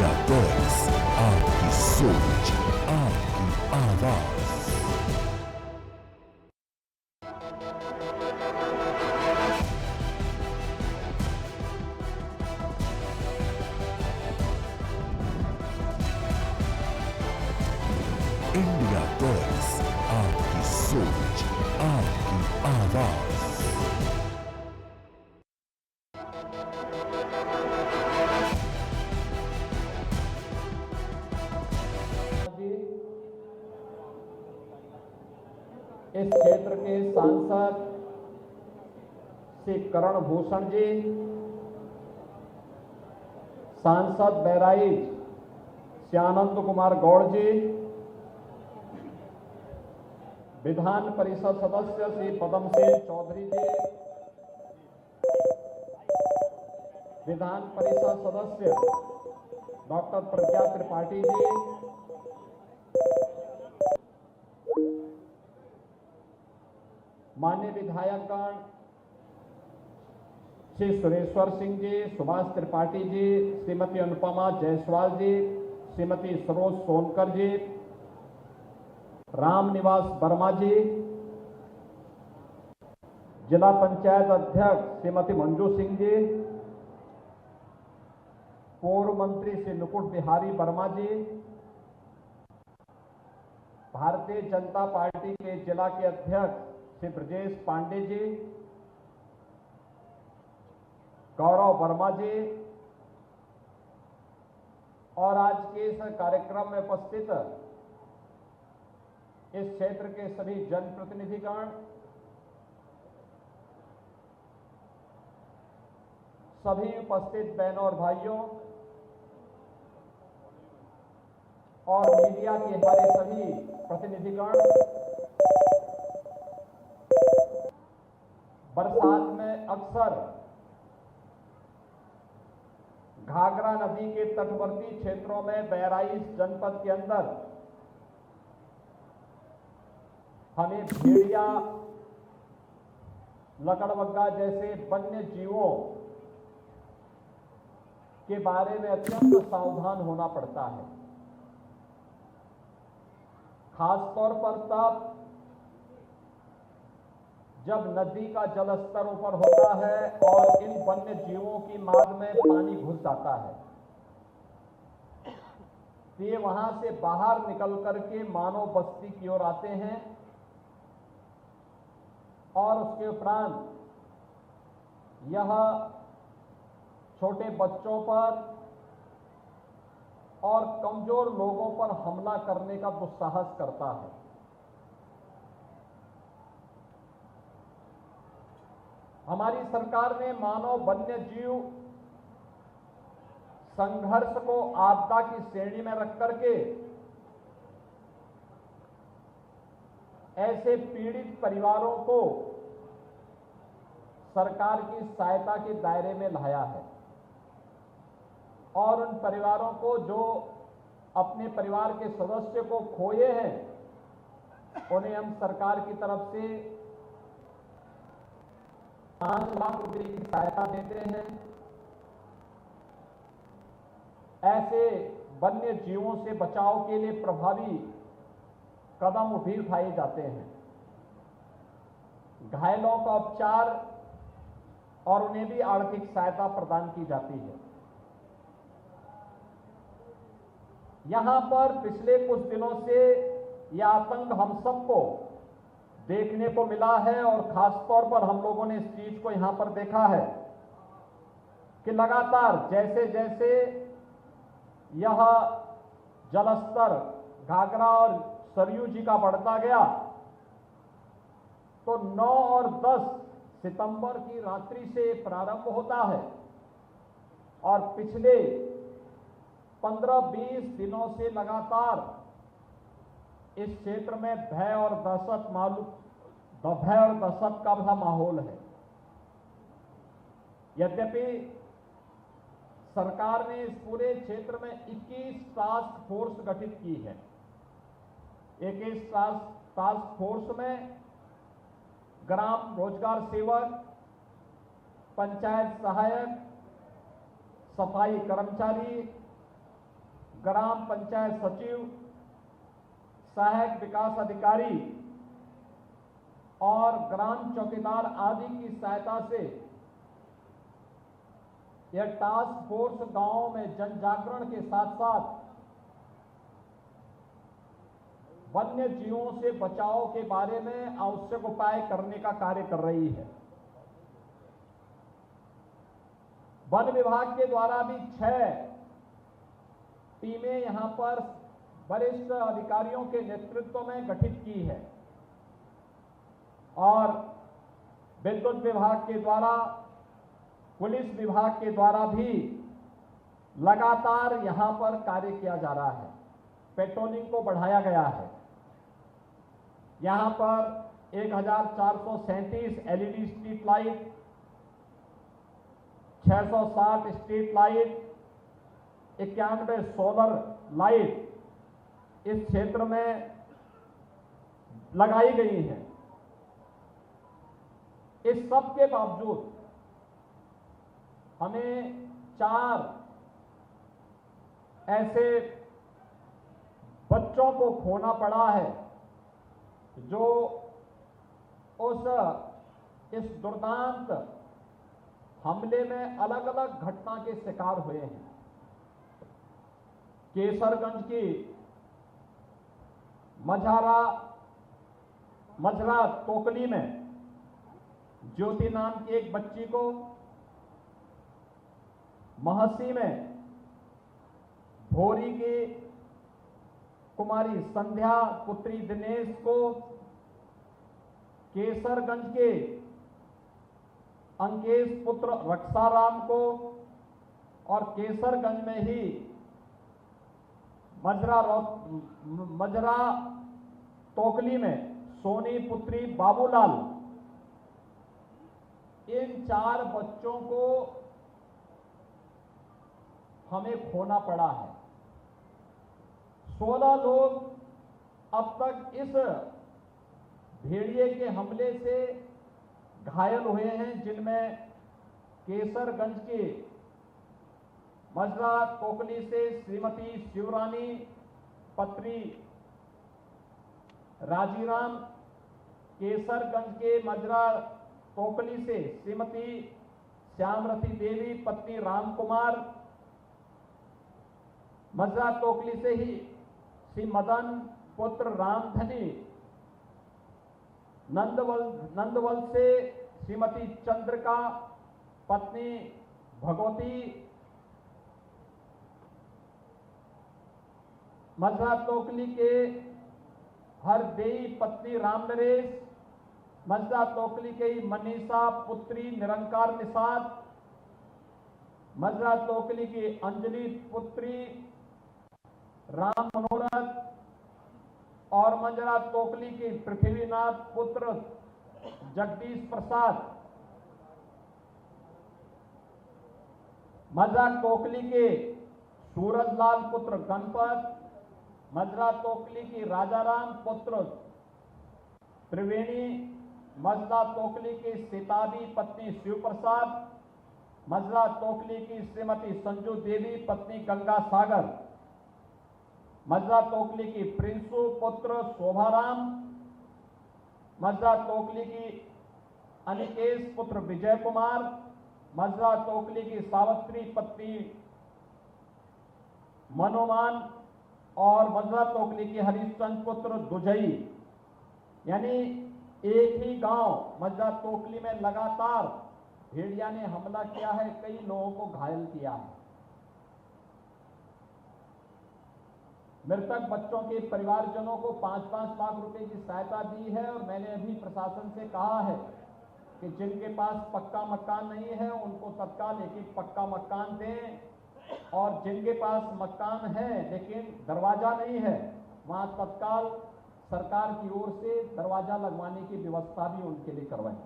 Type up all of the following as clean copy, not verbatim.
India talks, आपकी सोच, आपकी आवाज। इंडिया टॉक्स, आपकी सोच, आपकी आवाज। इस क्षेत्र के सांसद श्री करण भूषण जी, सांसद बहराइच श्री आनंद कुमार गौड़ जी, विधान परिषद सदस्य श्री पदम सिंह चौधरी जी, विधान परिषद सदस्य डॉक्टर प्रज्ञा त्रिपाठी जी, माननीय विधायकगण श्री सुरेश्वर सिंह जी, सुभाष त्रिपाठी जी, श्रीमती अनुपमा जायसवाल जी, श्रीमती सरोज सोनकर जी, राम निवास वर्मा जी, जिला पंचायत अध्यक्ष श्रीमती मंजू सिंह जी, पूर्व मंत्री श्री नुकुट बिहारी वर्मा जी, भारतीय जनता पार्टी के जिला के अध्यक्ष श्री ब्रजेश पांडे जी, गौरव वर्मा जी और आज के इस कार्यक्रम में उपस्थित इस क्षेत्र के सभी जनप्रतिनिधिगण, सभी उपस्थित बहनों और भाइयों और मीडिया के हमारे सभी प्रतिनिधिगण, बरसात में अक्सर घाघरा नदी के तटवर्ती क्षेत्रों में बहराइच जनपद के अंदर हमें भेड़िया, लकड़बग्गा जैसे वन्य जीवों के बारे में अत्यंत सावधान होना पड़ता है। खासतौर पर तब जब नदी का जलस्तर ऊपर होता है और इन वन्य जीवों की मार्ग में पानी घुस जाता है, तो ये वहां से बाहर निकल करके मानव बस्ती की ओर आते हैं और उसके उपरांत यह छोटे बच्चों पर और कमजोर लोगों पर हमला करने का दुस्साहस करता है। हमारी सरकार ने मानव वन्य जीव संघर्ष को आपदा की श्रेणी में रख करके ऐसे पीड़ित परिवारों को सरकार की सहायता के दायरे में लाया है और उन परिवारों को जो अपने परिवार के सदस्य को खोए हैं, उन्हें हम सरकार की तरफ से 5 लाख रुपए की सहायता देते हैं। ऐसे वन्य जीवों से बचाव के लिए प्रभावी कदम भी उठाए जाते हैं। घायलों का उपचार और उन्हें भी आर्थिक सहायता प्रदान की जाती है। यहां पर पिछले कुछ दिनों से यह आतंक हम सबको देखने को मिला है और खासतौर पर हम लोगों ने इस चीज को यहां पर देखा है कि लगातार जैसे जैसे यह जलस्तर घाघरा और सरयू जी का बढ़ता गया, तो 9 और 10 सितंबर की रात्रि से प्रारंभ होता है और पिछले 15-20 दिनों से लगातार इस क्षेत्र में भय और दहशत का भी माहौल है। यद्यपि सरकार ने इस पूरे क्षेत्र में 21 टास्क फोर्स गठित की है। 21 टास्क फोर्स में ग्राम रोजगार सेवक, पंचायत सहायक, सफाई कर्मचारी, ग्राम पंचायत सचिव, सहायक विकास अधिकारी और ग्राम चौकीदार आदि की सहायता से यह टास्क फोर्स गांवों में जन जागरण के साथ साथ वन्य जीवों से बचाव के बारे में आवश्यक उपाय करने का कार्य कर रही है। वन विभाग के द्वारा भी 6 टीमें यहां पर वरिष्ठ अधिकारियों के नेतृत्व में गठित की है और विद्युत विभाग के द्वारा, पुलिस विभाग के द्वारा भी लगातार यहां पर कार्य किया जा रहा है। पेट्रोलिंग को बढ़ाया गया है। यहां पर 1437 LED street light, 660 street light, 91 solar light इस क्षेत्र में लगाई गई हैं। इस सब के बावजूद हमें 4 ऐसे बच्चों को खोना पड़ा है जो इस दुर्दांत हमले में अलग अलग घटना के शिकार हुए हैं। केसरगंज की मझरा टोकली में ज्योति नाम की एक बच्ची को, महसी में भोरी की कुमारी संध्या पुत्री दिनेश को, केसरगंज के अंकेश पुत्र रक्षाराम को और केसरगंज में ही मझरा टोकली में सोनी पुत्री बाबूलाल, इन 4 बच्चों को हमें खोना पड़ा है। 16 लोग अब तक इस भेड़िए के हमले से घायल हुए हैं, जिनमें केसरगंज के मझरा टोकली से श्रीमती शिवरानी पत्री राजीराम, केसरगंज के मझरा टोकली से श्रीमती श्यामरती देवी पत्नी रामकुमार, मझरा टोकली से ही श्री मदन पुत्र रामधनी, नंदवल से श्रीमती चंद्रिका पत्नी भगवती, मझरा टोकली के हरदेई पत्नी रामनरेश, मझरा टोकली के मनीषा पुत्री निरंकार निषाद, मझरा टोकली की अंजलि पुत्री राम मनोरथ और मझरा टोकली की पृथ्वीनाथ पुत्र जगदीश प्रसाद, मझरा टोकली के सूरजलाल पुत्र गणपत, मझरा टोकली की राजाराम पुत्र त्रिवेणी, मझरा टोकली की सीताबी पत्नी शिव प्रसाद, मझरा टोकली की श्रीमती संजू देवी पत्नी गंगा सागर, मझरा टोकली की प्रिंसु पुत्र शोभाराम, मझरा टोकली की अनिकेश पुत्र विजय कुमार, मझरा टोकली की सावित्री पत्नी मनोमान और मझरा टोकली की हरिश्चंद्र पुत्र दुजई। यानी एक ही गांव मझरा टोकली में लगातार भेड़िया ने हमला किया है, कई लोगों को घायल किया है। मृतक बच्चों के परिवारजनों को 5-5 लाख रुपए की सहायता दी है और मैंने अभी प्रशासन से कहा है कि जिनके पास पक्का मकान नहीं है उनको तत्काल एक पक्का मकान दें, और जिनके पास मकान है लेकिन दरवाजा नहीं है वहां तत्काल सरकार की ओर से दरवाजा लगवाने की व्यवस्था भी उनके लिए करवाएं।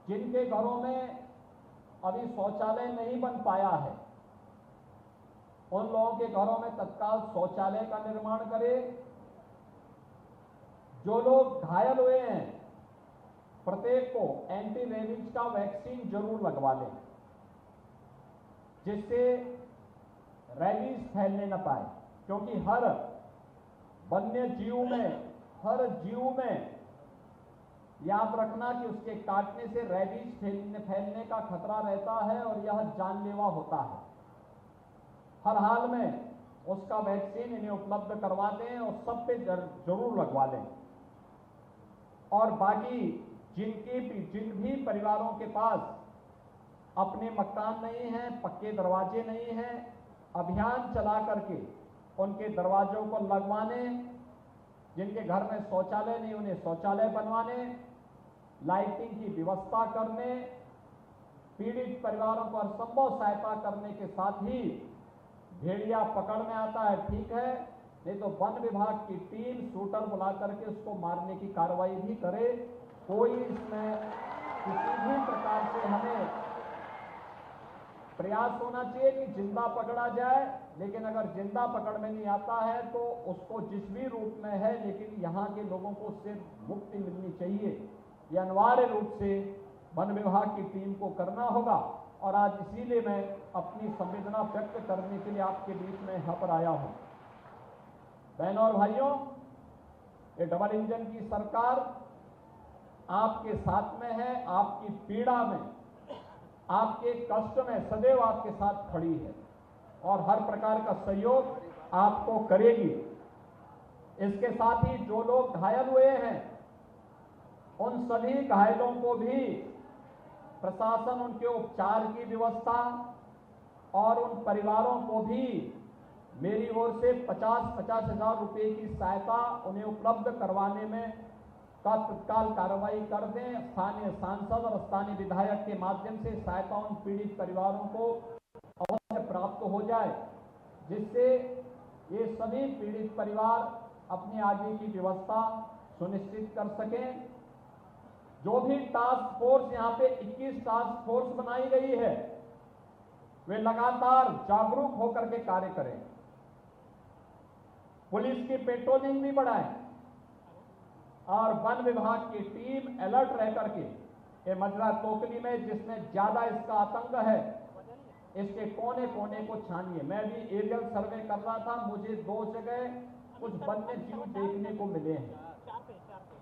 जिनके घरों में अभी शौचालय नहीं बन पाया है उन लोगों के घरों में तत्काल शौचालय का निर्माण करें। जो लोग घायल हुए हैं प्रत्येक को एंटी रेबीज का वैक्सीन जरूर लगवा लें, जिससे रैबीज फैलने न पाए, क्योंकि हर वन्य जीव में, हर जीव में याद रखना कि उसके काटने से रैबीज फैलने का खतरा रहता है और यह जानलेवा होता है। हर हाल में उसका वैक्सीन इन्हें उपलब्ध करवा दें और सब पे जरूर लगवा लें। और बाकी जिन भी परिवारों के पास अपने मकान नहीं हैं, पक्के दरवाजे नहीं हैं, अभियान चला करके उनके दरवाजों को लगवाने, जिनके घर में शौचालय नहीं उन्हें शौचालय बनवाने, लाइटिंग की व्यवस्था करने, पीड़ित परिवारों को हरसंभव सहायता करने के साथ ही भेड़िया पकड़ में आता है ठीक है, नहीं तो वन विभाग की टीम शूटर बुला करके उसको मारने की कार्रवाई भी करे। कोई इसमें किसी भी प्रकार से हमें प्रयास होना चाहिए कि जिंदा पकड़ा जाए, लेकिन अगर जिंदा पकड़ में नहीं आता है तो उसको जिस भी रूप में है, लेकिन यहाँ के लोगों को उससे मुक्ति मिलनी चाहिए। यह अनिवार्य रूप से वन विभाग की टीम को करना होगा और आज इसीलिए मैं अपनी संवेदना व्यक्त करने के लिए आपके बीच में यहाँ पर आया हूँ। बहनों और भाइयों, ये डबल इंजन की सरकार आपके साथ में है, आपकी पीड़ा में, आपके कष्ट में सदैव आपके साथ खड़ी है और हर प्रकार का सहयोग आपको करेगी। इसके साथ ही जो लोग घायल हुए हैं, उन सभी घायलों को भी प्रशासन उनके उपचार की व्यवस्था और उन परिवारों को भी मेरी ओर से 50-50 हजार रुपए की सहायता उन्हें उपलब्ध करवाने में तत्काल कार्रवाई कर दें। स्थानीय सांसद और स्थानीय विधायक के माध्यम से सहायता उन पीड़ित परिवारों को अवश्य प्राप्त हो जाए, जिससे ये सभी पीड़ित परिवार अपने आगे की व्यवस्था सुनिश्चित कर सकें। जो भी टास्क फोर्स यहाँ पे 21 टास्क फोर्स बनाई गई है, वे लगातार जागरूक होकर के कार्य करें। पुलिस की पेट्रोलिंग भी बढ़ाएं और वन विभाग की टीम अलर्ट रह करके ये मजरा तोकली में जिसमें ज्यादा इसका आतंक है, इसके कोने कोने को छानिए। मैं भी एरियल सर्वे कर रहा था, मुझे 2 जगह कुछ वन्य जीव देखने को मिले हैं।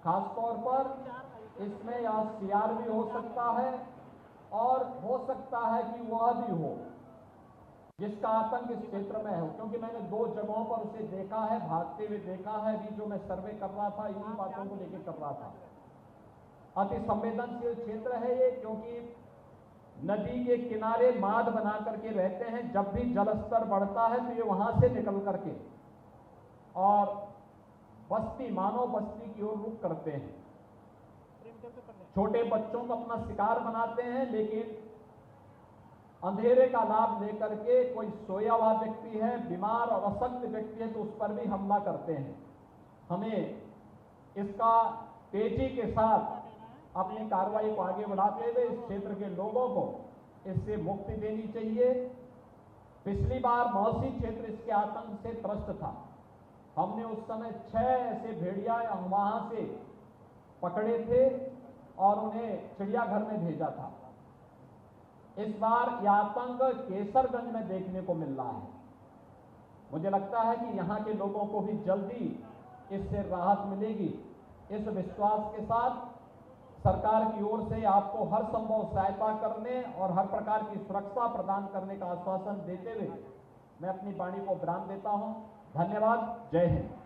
खासतौर पर इसमें या सियार भी हो सकता है और हो सकता है कि वह भी हो जिसका आतंक इस क्षेत्र में है, क्योंकि मैंने 2 जगहों पर उसे देखा है, भागते हुए देखा है। अभी जो मैं सर्वे कर रहा था इन्हीं बातों को लेकर कर रहा था। अति संवेदनशील क्षेत्र है ये, क्योंकि नदी के किनारे माद बना करके रहते हैं। जब भी जल स्तर बढ़ता है तो ये वहां से निकल करके और बस्ती, मानव बस्ती की ओर रुख करते हैं। छोटे बच्चों को अपना शिकार बनाते हैं, लेकिन अंधेरे का लाभ लेकर के कोई सोया हुआ व्यक्ति है, बीमार और अशक्त व्यक्ति है तो उस पर भी हमला करते हैं। हमें इसका तेजी के साथ अपनी कार्रवाई को आगे बढ़ाते हुए इस क्षेत्र के लोगों को इससे मुक्ति देनी चाहिए। पिछली बार मौसी क्षेत्र इसके आतंक से त्रस्त था। हमने उस समय 6 ऐसे भेड़िया वहां से पकड़े थे और उन्हें चिड़ियाघर में भेजा था। इस बार यह आतंक केसरगंज में देखने को मिल रहा है। मुझे लगता है कि यहाँ के लोगों को भी जल्दी इससे राहत मिलेगी। इस विश्वास के साथ सरकार की ओर से आपको हर संभव सहायता करने और हर प्रकार की सुरक्षा प्रदान करने का आश्वासन देते हुए मैं अपनी वाणी को विराम देता हूं। धन्यवाद। जय हिंद।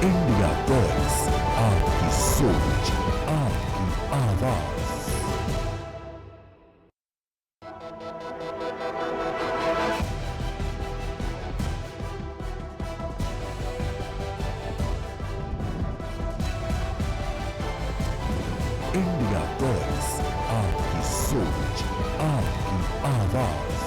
इंडिया वॉइस, आपकी सोच, आपकी आवाज। इंडिया प्रेस, आपकी सोच, आपकी आवाज।